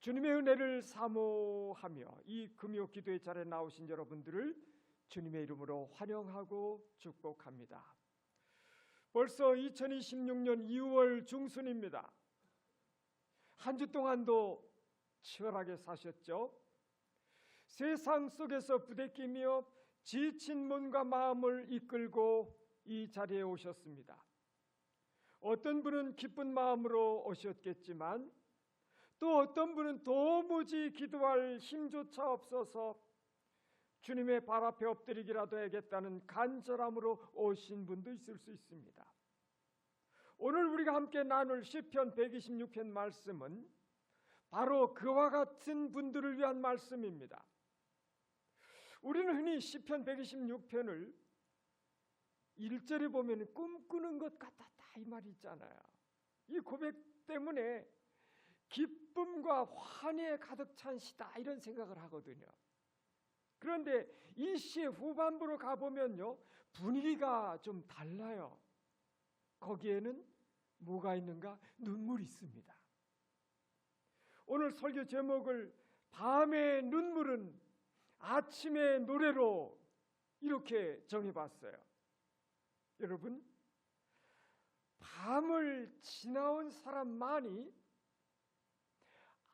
주님의 은혜를 사모하며 이 금요 기도의 자리에 나오신 여러분들을 주님의 이름으로 환영하고 축복합니다. 벌써 2026년 2월 중순입니다. 한 주 동안도 치열하게 사셨죠? 세상 속에서 부대끼며 지친 몸과 마음을 이끌고 이 자리에 오셨습니다. 어떤 분은 기쁜 마음으로 오셨겠지만 또 어떤 분은 도무지 기도할 힘조차 없어서 주님의 발 앞에 엎드리기라도 해야겠다는 간절함으로 오신 분도 있을 수 있습니다. 오늘 우리가 함께 나눌 시편 126편 말씀은 바로 그와 같은 분들을 위한 말씀입니다. 우리는 흔히 시편 126편을 1절에 보면 꿈꾸는 것 같았다 이 말이 있잖아요. 이 고백 때문에 기쁨과 환희에 가득 찬 시다 이런 생각을 하거든요. 그런데 이 시의 후반부로 가보면요, 분위기가 좀 달라요. 거기에는 뭐가 있는가? 눈물이 있습니다. 오늘 설교 제목을 밤의 눈물은 아침의 노래로 이렇게 정해봤어요. 여러분, 밤을 지나온 사람만이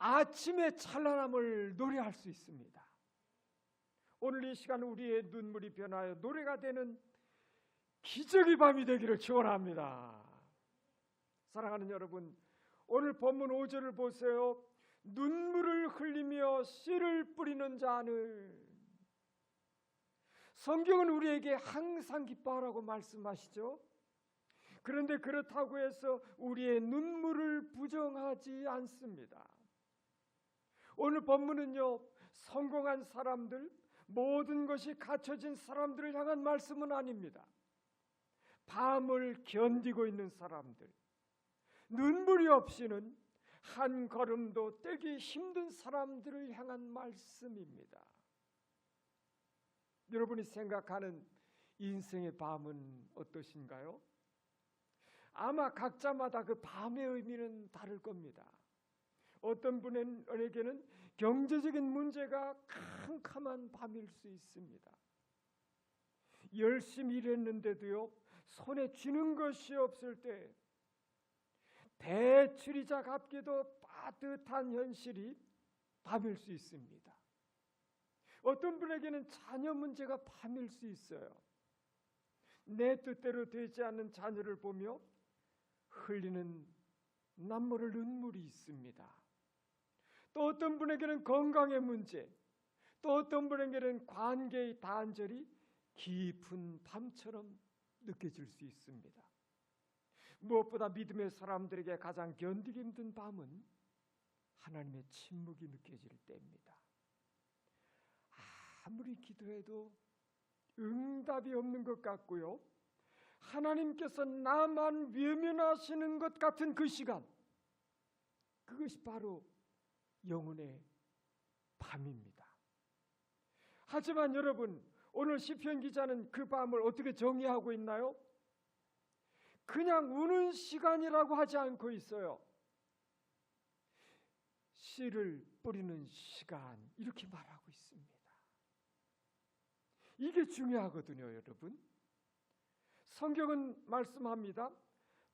아침의 찬란함을 노래할 수 있습니다. 오늘 이 시간 우리의 눈물이 변하여 노래가 되는 기적의 밤이 되기를 축원합니다. 사랑하는 여러분, 오늘 본문 5절을 보세요. 눈물을 흘리며 씨를 뿌리는 자는, 성경은 우리에게 항상 기뻐하라고 말씀하시죠. 그런데 그렇다고 해서 우리의 눈물을 부정하지 않습니다. 오늘 본문은요, 성공한 사람들, 모든 것이 갖춰진 사람들을 향한 말씀은 아닙니다. 밤을 견디고 있는 사람들, 눈물이 없이는 한 걸음도 떼기 힘든 사람들을 향한 말씀입니다. 여러분이 생각하는 인생의 밤은 어떠신가요? 아마 각자마다 그 밤의 의미는 다를 겁니다. 어떤 분에게는 경제적인 문제가 캄캄한 밤일 수 있습니다. 열심히 일했는데도요, 손에 쥐는 것이 없을 때 대출이자 갚기도 빠듯한 현실이 밤일 수 있습니다. 어떤 분에게는 자녀 문제가 밤일 수 있어요. 내 뜻대로 되지 않는 자녀를 보며 흘리는 남모를 눈물이 있습니다. 또 어떤 분에게는 건강의 문제, 또 어떤 분에게는 관계의 단절이 깊은 밤처럼 느껴질 수 있습니다. 무엇보다 믿음의 사람들에게 가장 견디기 힘든 밤은 하나님의 침묵이 느껴질 때입니다. 아무리 기도해도 응답이 없는 것 같고요, 하나님께서 나만 외면하시는 것 같은 그 시간, 그것이 바로 영혼의 밤입니다. 하지만 여러분, 오늘 시편 기자는 그 밤을 어떻게 정의하고 있나요? 그냥 우는 시간이라고 하지 않고 있어요. 씨를 뿌리는 시간, 이렇게 말하고 있습니다. 이게 중요하거든요, 여러분. 성경은 말씀합니다.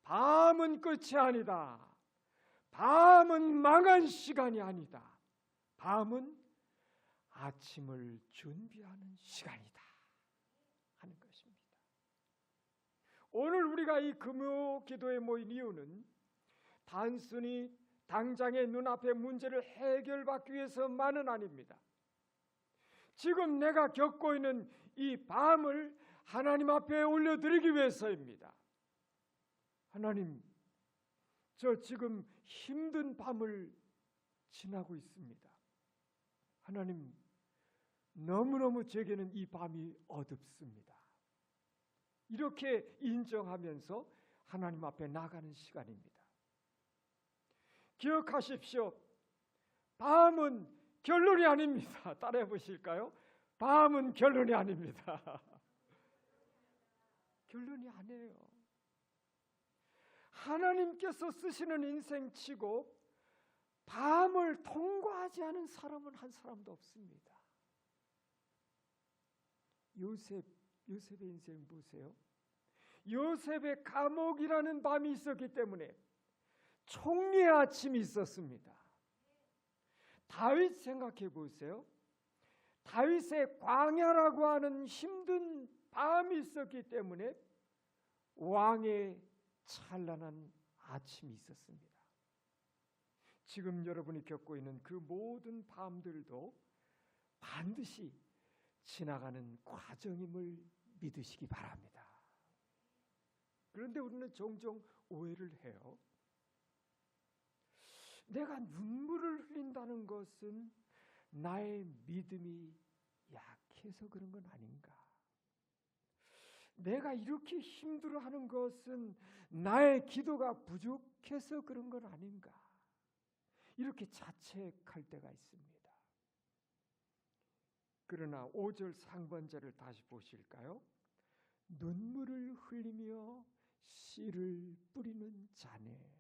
밤은 끝이 아니다. 밤은 망한 시간이 아니다. 밤은 아침을 준비하는 시간이다 하는 것입니다. 오늘 우리가 이 금요 기도에 모인 이유는 단순히 당장의 눈앞의 문제를 해결받기 위해서만은 아닙니다. 지금 내가 겪고 있는 이 밤을 하나님 앞에 올려드리기 위해서입니다. 하나님, 저 지금 힘든 밤을 지나고 있습니다. 하나님, 너무너무 제게는 이 밤이 어둡습니다. 이렇게 인정하면서 하나님 앞에 나가는 시간입니다. 기억하십시오. 밤은 결론이 아닙니다. 따라해 보실까요? 밤은 결론이 아닙니다. 결론이 아니에요. 하나님께서 쓰시는 인생치고 밤을 통과 떠나지 않은 사람은 한 사람도 없습니다. 요셉의 인생 보세요. 요셉의 감옥이라는 밤이 있었기 때문에 총리의 아침이 있었습니다. 다윗 생각해 보세요. 다윗의 광야라고 하는 힘든 밤이 있었기 때문에 왕의 찬란한 아침이 있었습니다. 지금 여러분이 겪고 있는 그 모든 밤들도 반드시 지나가는 과정임을 믿으시기 바랍니다. 그런데 우리는 종종 오해를 해요. 내가 눈물을 흘린다는 것은 나의 믿음이 약해서 그런 건 아닌가? 내가 이렇게 힘들어하는 것은 나의 기도가 부족해서 그런 건 아닌가? 이렇게 자책할 때가 있습니다. 그러나 5절 상반절을 다시 보실까요? 눈물을 흘리며 씨를 뿌리는 자네.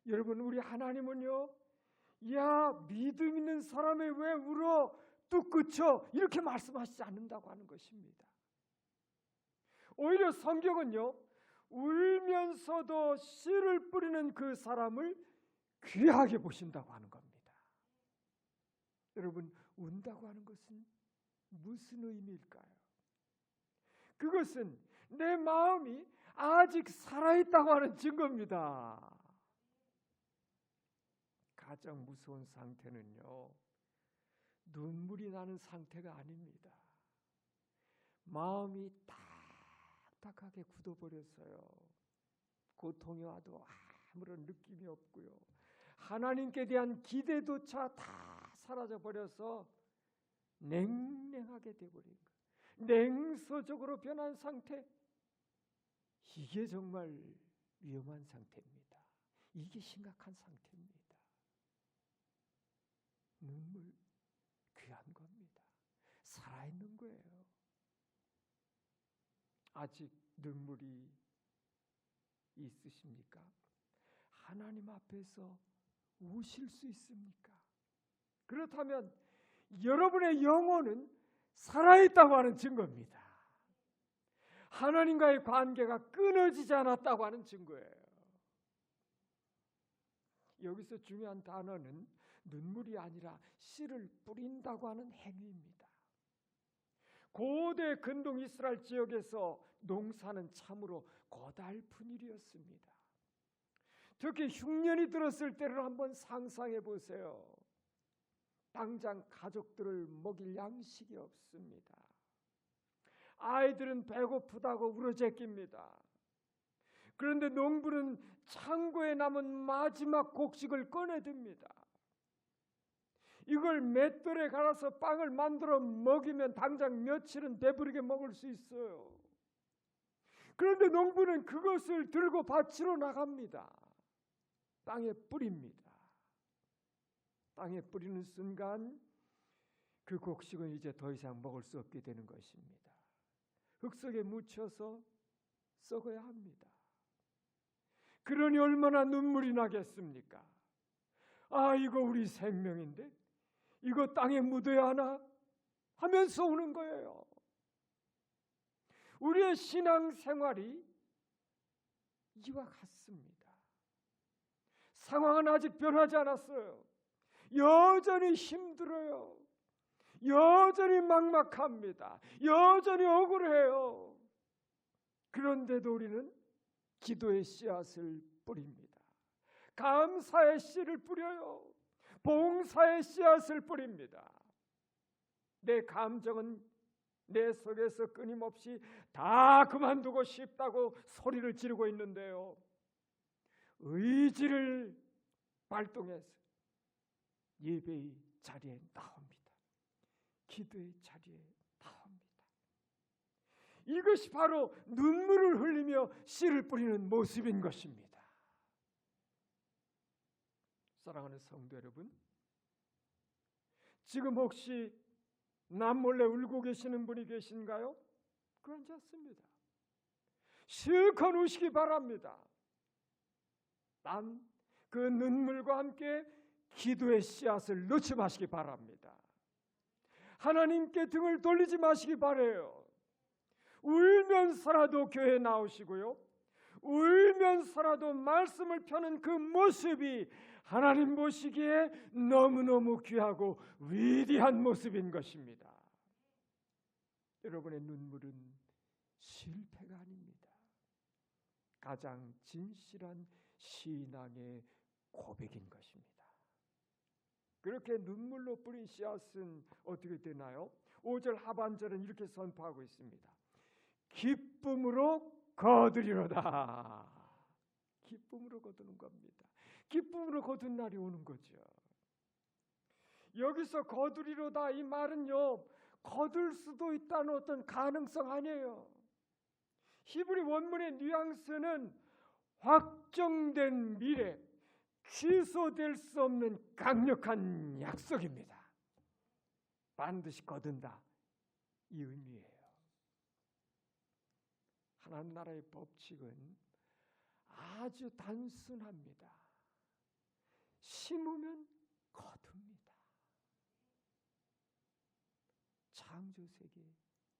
여러분, 우리 하나님은요, 야, 믿음 있는 사람이 왜 울어? 뚝 그쳐 이렇게 말씀하시지 않는다고 하는 것입니다. 오히려 성경은요, 울면서도 씨를 뿌리는 그 사람을 귀하게 보신다고 하는 겁니다. 여러분, 운다고 하는 것은 무슨 의미일까요? 그것은 내 마음이 아직 살아있다고 하는 증거입니다. 가장 무서운 상태는요, 눈물이 나는 상태가 아닙니다. 마음이 딱딱하게 굳어버렸어요. 고통이 와도 아무런 느낌이 없고요. 하나님께 대한 기대조차 다 사라져버려서 냉랭하게 되어버린 것, 냉소적으로 변한 상태, 이게 정말 위험한 상태입니다. 이게 심각한 상태입니다. 눈물 귀한 겁니다. 살아있는 거예요. 아직 눈물이 있으십니까? 하나님 앞에서 우실 수 있습니까? 그렇다면 여러분의 영혼은 살아있다고 하는 증거입니다. 하나님과의 관계가 끊어지지 않았다고 하는 증거예요. 여기서 중요한 단어는 눈물이 아니라 씨를 뿌린다고 하는 행위입니다. 고대 근동 이스라엘 지역에서 농사는 참으로 고달픈 일이었습니다. 특히 흉년이 들었을 때를 한번 상상해 보세요. 당장 가족들을 먹일 양식이 없습니다. 아이들은 배고프다고 울어제낍니다. 그런데 농부는 창고에 남은 마지막 곡식을 꺼내듭니다. 이걸 맷돌에 갈아서 빵을 만들어 먹이면 당장 며칠은 배부르게 먹을 수 있어요. 그런데 농부는 그것을 들고 밭으로 나갑니다. 땅에 뿌립니다. 땅에 뿌리는 순간 그 곡식은 이제 더 이상 먹을 수 없게 되는 것입니다. 흙 속에 묻혀서 썩어야 합니다. 그러니 얼마나 눈물이 나겠습니까? 아, 이거 우리 생명인데 이거 땅에 묻어야 하나 하면서 우는 거예요. 우리의 신앙생활이 이와 같습니다. 상황은 아직 변하지 않았어요. 여전히 힘들어요. 여전히 막막합니다. 여전히 억울해요. 그런데도 우리는 기도의 씨앗을 뿌립니다. 감사의 씨를 뿌려요. 봉사의 씨앗을 뿌립니다. 내 감정은 내 속에서 끊임없이 다 그만두고 싶다고 소리를 지르고 있는데요, 의지를 발동해서 예배의 자리에 나옵니다. 기도의 자리에 나옵니다. 이것이 바로 눈물을 흘리며 씨를 뿌리는 모습인 것입니다. 사랑하는 성도 여러분, 지금 혹시 남몰래 울고 계시는 분이 계신가요? 그렇지 않습니다. 실컷 우시기 바랍니다. 난 그 눈물과 함께 기도의 씨앗을 넣지 마시기 바랍니다. 하나님께 등을 돌리지 마시기 바라요. 울면서라도 교회에 나오시고요, 울면서라도 말씀을 펴는 그 모습이 하나님 보시기에 너무너무 귀하고 위대한 모습인 것입니다. 여러분의 눈물은 실패가 아닙니다. 가장 진실한 신앙의 고백인 것입니다. 그렇게 눈물로 뿌린 씨앗은 어떻게 되나요? 5절 하반절은 이렇게 선포하고 있습니다. 기쁨으로 거두리로다. 기쁨으로 거두는 겁니다. 기쁨으로 거둔 날이 오는 거죠. 여기서 거두리로다 이 말은요, 거둘 수도 있다는 어떤 가능성 아니에요. 히브리 원문의 뉘앙스는 확정된 미래, 취소될 수 없는 강력한 약속입니다. 반드시 거둔다, 이 의미예요. 하나님 나라의 법칙은 아주 단순합니다. 심으면 거둡니다. 창조 세계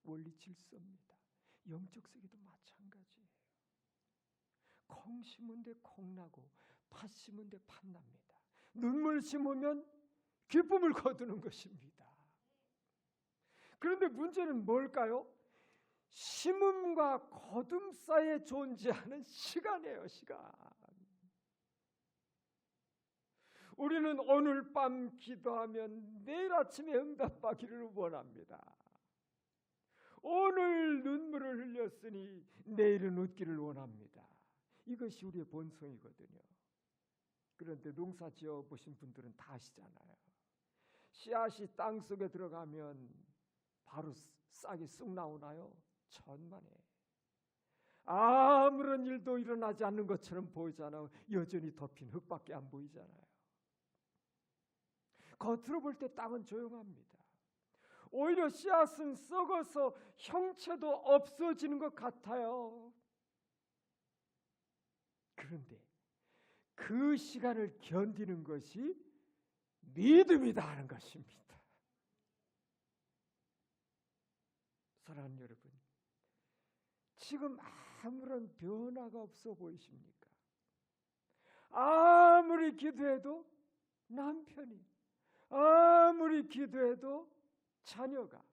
원리 질서입니다. 영적 세계도 마찬가지예요. 콩 심은 데 콩 나고 팥 심은 데 팥 납니다. 눈물 심으면 기쁨을 거두는 것입니다. 그런데 문제는 뭘까요? 심음과 거둠 사이에 존재하는 시간이에요. 시간. 우리는 오늘 밤 기도하면 내일 아침에 응답받기를 원합니다. 오늘 눈물을 흘렸으니 내일은 웃기를 원합니다. 이것이 우리의 본성이거든요. 그런데 농사 지어 보신 분들은 다 아시잖아요. 씨앗이 땅 속에 들어가면 바로 싹이 쑥 나오나요? 천만에. 아무런 일도 일어나지 않는 것처럼 보이잖아요. 여전히 덮인 흙밖에 안 보이잖아요. 겉으로 볼 때 땅은 조용합니다. 오히려 씨앗은 썩어서 형체도 없어지는 것 같아요. 그런데 그 시간을 견디는 것이 믿음이다 하는 것입니다. 사랑하는 여러분, 지금 아무런 변화가 없어 보이십니까? 아무리 기도해도 남편이, 아무리 기도해도 자녀가,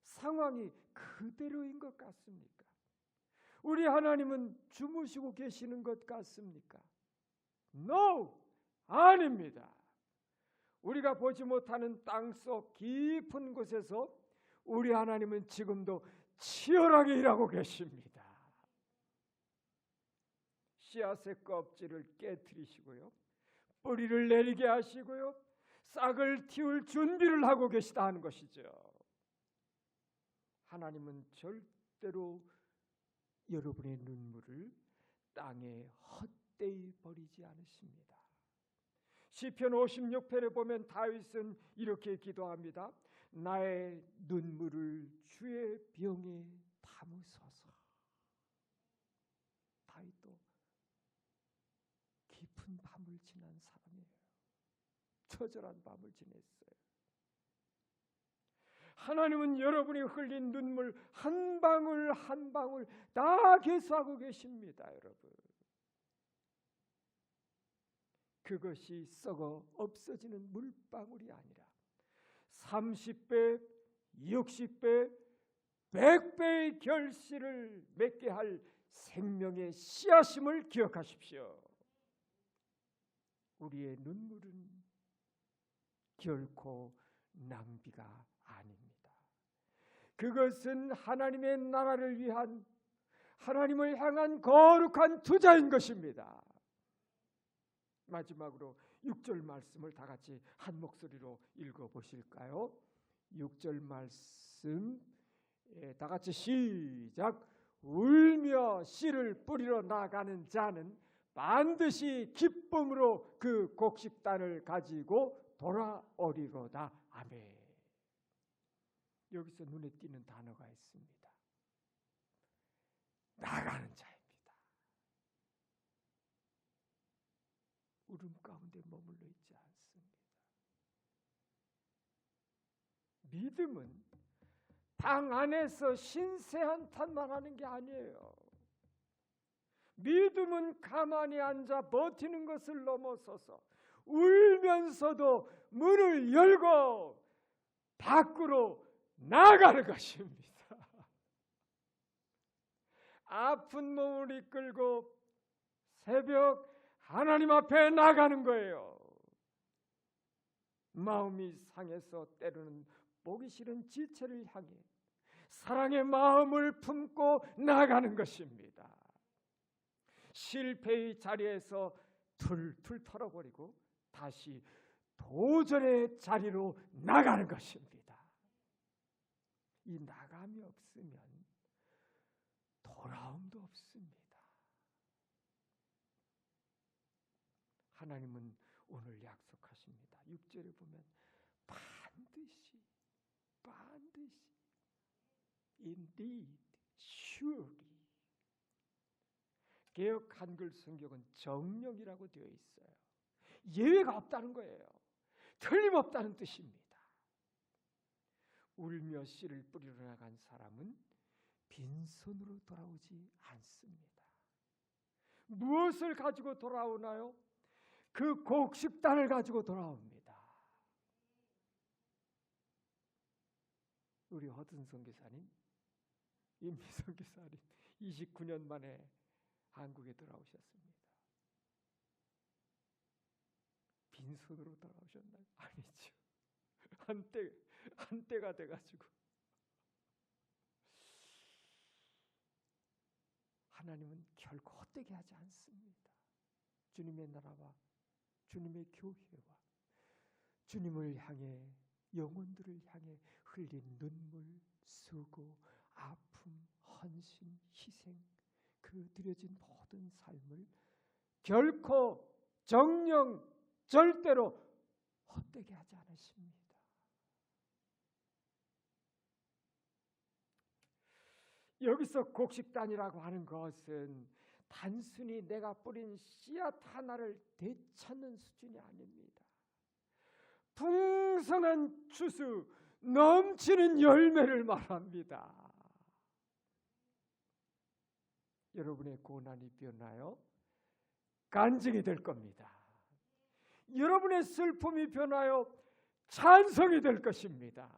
상황이 그대로인 것 같습니까? 우리 하나님은 주무시고 계시는 것 같습니까? No! 아닙니다. 우리가 보지 못하는 땅속 깊은 곳에서 우리 하나님은 지금도 치열하게 일하고 계십니다. 씨앗의 껍질을 깨트리시고요, 뿌리를 내리게 하시고요, 싹을 틔울 준비를 하고 계시다 하는 것이죠. 하나님은 절대로 여러분의 눈물을 땅에 헛되이 버리지 않으십니다. 시편 56편에 보면 다윗은 이렇게 기도합니다. 나의 눈물을 주의 병에 담으소서. 다윗도 깊은 밤을 지난 사람이에요. 처절한 밤을 지냈어요. 하나님은 여러분이 흘린 눈물 한 방울 한 방울 다 계수하고 계십니다, 여러분. 그것이 썩어 없어지는 물방울이 아니라 30배, 60배, 100배의 결실을 맺게 할 생명의 씨앗임을 기억하십시오. 우리의 눈물은 결코 낭비가 아닙니다. 그것은 하나님의 나라를 위한, 하나님을 향한 거룩한 투자인 것입니다. 마지막으로 6절 말씀을 다 같이 한 목소리로 읽어보실까요? 6절 말씀 다 같이 시작. 울며 씨를 뿌리러 나가는 자는 반드시 기쁨으로 그 곡식단을 가지고 돌아오리로다. 아멘. 여기서 눈에 띄는 단어가 있습니다. 나가는 자입니다. 울음 가운데 머물러 있지 않습니다. 믿음은 방 안에서 신세 한탄만 하는 게 아니에요. 믿음은 가만히 앉아 버티는 것을 넘어서서 울면서도 문을 열고 밖으로 나가는 것입니다. 아픈 몸을 이끌고 새벽 하나님 앞에 나가는 거예요. 마음이 상해서 때로는 보기 싫은 지체를 향해 사랑의 마음을 품고 나가는 것입니다. 실패의 자리에서 툴툴 털어버리고 다시 도전의 자리로 나가는 것입니다. 이 나감이 없으면 돌아옴도 없습니다. 하나님은 오늘 약속하십니다. 6절에 보면 반드시 indeed, surely. 개역 한글 성경은 정령이라고 되어 있어요. 예외가 없다는 거예요. 틀림없다는 뜻입니다. 울며 씨를 뿌리러 나간 사람은 빈손으로 돌아오지 않습니다. 무엇을 가지고 돌아오나요? 그 곡식단을 가지고 돌아옵니다. 우리 허든 선교사님, 임미 선교사님 29년 만에 한국에 돌아오셨습니다. 빈손으로 돌아오셨나요? 아니죠. 한때가 돼가지고 하나님은 결코 헛되게 하지 않습니다. 주님의 나라와 주님의 교회와 주님을 향해 영혼들을 향해 흘린 눈물, 수고, 아픔, 헌신, 희생, 그 드려진 모든 삶을 결코 정령 절대로 헛되게 하지 않으십니다. 여기서 곡식단이라고 하는 것은 단순히 내가 뿌린 씨앗 하나를 되찾는 수준이 아닙니다. 풍성한 추수, 넘치는 열매를 말합니다. 여러분의 고난이 변하여 간증이 될 겁니다. 여러분의 슬픔이 변하여 찬송이 될 것입니다.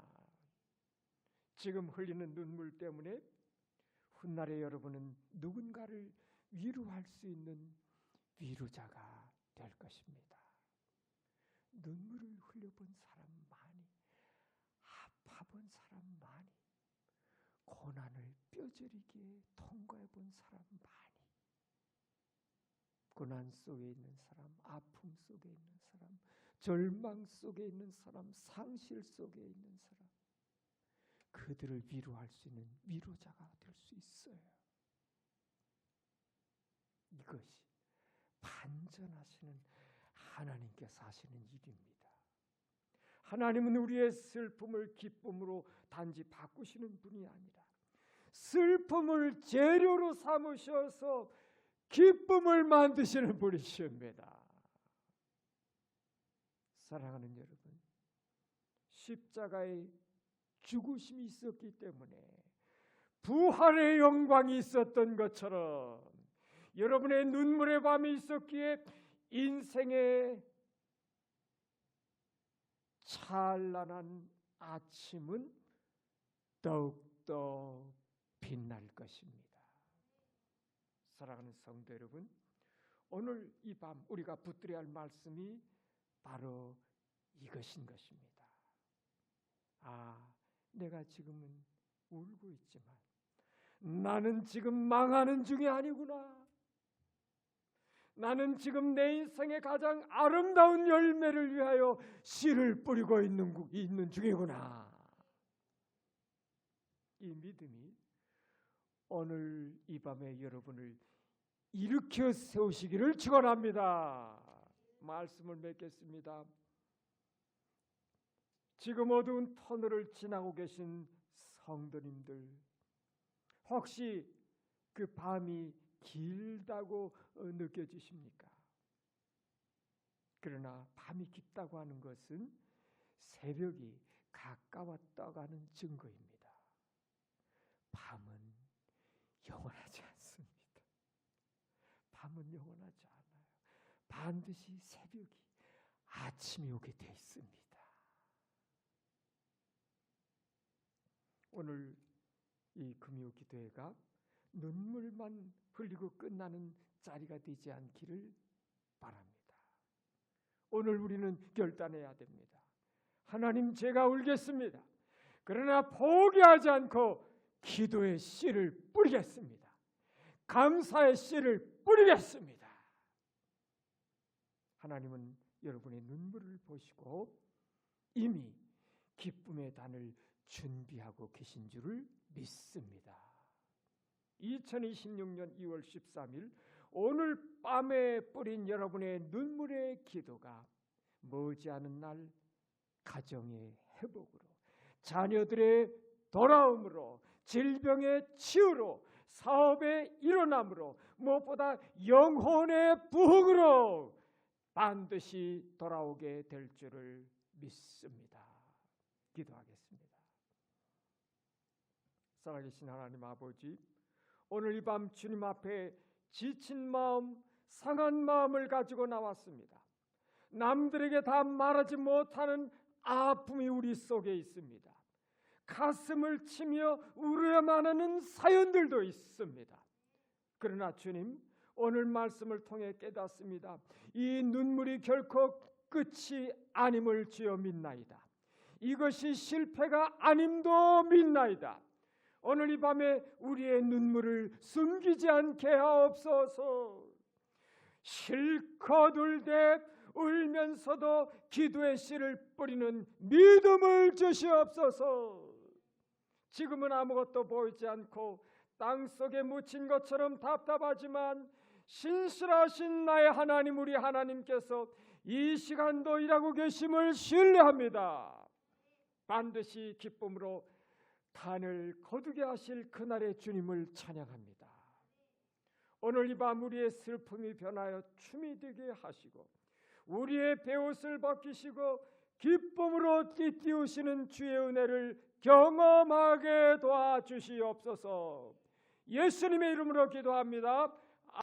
지금 흘리는 눈물 때문에 훗날에 여러분은 누군가를 위로할 수 있는 위로자가 될 것입니다. 눈물을 흘려본 사람 많이, 아파본 사람 많이, 고난을 뼈저리게 통과해본 사람 많이, 고난 속에 있는 사람, 아픔 속에 있는 사람, 절망 속에 있는 사람, 상실 속에 있는 사람, 그들을 위로할 수 있는 위로자가 될 수 있어요. 이것이 반전하시는 하나님께서 하시는 일입니다. 하나님은 우리의 슬픔을 기쁨으로 단지 바꾸시는 분이 아니라 슬픔을 재료로 삼으셔서 기쁨을 만드시는 분이십니다. 사랑하는 여러분, 십자가의 죽으심이 있었기 때문에 부활의 영광이 있었던 것처럼 여러분의 눈물의 밤이 있었기에 인생의 찬란한 아침은 더욱더 빛날 것입니다. 사랑하는 성도 여러분, 오늘 이 밤 우리가 붙들어야 할 말씀이 바로 이것인 것입니다. 내가 지금은 울고 있지만 나는 지금 망하는 중이 아니구나. 나는 지금 내 인생의 가장 아름다운 열매를 위하여 씨를 뿌리고 있는 중이구나. 이 믿음이 오늘 이 밤에 여러분을 일으켜 세우시기를 축원합니다. 말씀을 맺겠습니다. 지금 어두운 터널을 지나고 계신 성도님들, 혹시 그 밤이 길다고 느껴지십니까? 그러나 밤이 깊다고 하는 것은 새벽이 가까웠다가는 증거입니다. 밤은 영원하지 않습니다. 밤은 영원하지 않아요. 반드시 새벽이 아침이 오게 돼 있습니다. 오늘 이 금요 기도회가 눈물만 흘리고 끝나는 자리가 되지 않기를 바랍니다. 오늘 우리는 결단해야 됩니다. 하나님, 제가 울겠습니다. 그러나 포기하지 않고 기도의 씨를 뿌리겠습니다. 감사의 씨를 뿌리겠습니다. 하나님은 여러분의 눈물을 보시고 이미 기쁨의 단을 준비하고 계신 줄을 믿습니다. 2026년 2월 13일 오늘 밤에 뿌린 여러분의 눈물의 기도가 머지않은 날 가정의 회복으로, 자녀들의 돌아옴으로, 질병의 치유로, 사업의 일어남으로, 무엇보다 영혼의 부흥으로 반드시 돌아오게 될 줄을 믿습니다. 기도하겠습니다. 살아계신 하나님 아버지, 오늘 이 밤 주님 앞에 지친 마음, 상한 마음을 가지고 나왔습니다. 남들에게 다 말하지 못하는 아픔이 우리 속에 있습니다. 가슴을 치며 울어야만 하는 사연들도 있습니다. 그러나 주님, 오늘 말씀을 통해 깨닫습니다. 이 눈물이 결코 끝이 아님을 주여 믿나이다. 이것이 실패가 아님도 믿나이다. 오늘 이 밤에 우리의 눈물을 숨기지 않게 하옵소서. 실컷 울되 울면서도 기도의 씨를 뿌리는 믿음을 주시옵소서. 지금은 아무것도 보이지 않고 땅속에 묻힌 것처럼 답답하지만 신실하신 나의 하나님, 우리 하나님께서 이 시간도 일하고 계심을 신뢰합니다. 반드시 기쁨으로 단을 거두게 하실 그날의 주님을 찬양합니다. 오늘 이 밤 우리의 슬픔이 변하여 춤이 되게 하시고 우리의 베옷을 벗기시고 기쁨으로 띠띠우시는 주의 은혜를 경험하게 도와주시옵소서. 예수님의 이름으로 기도합니다.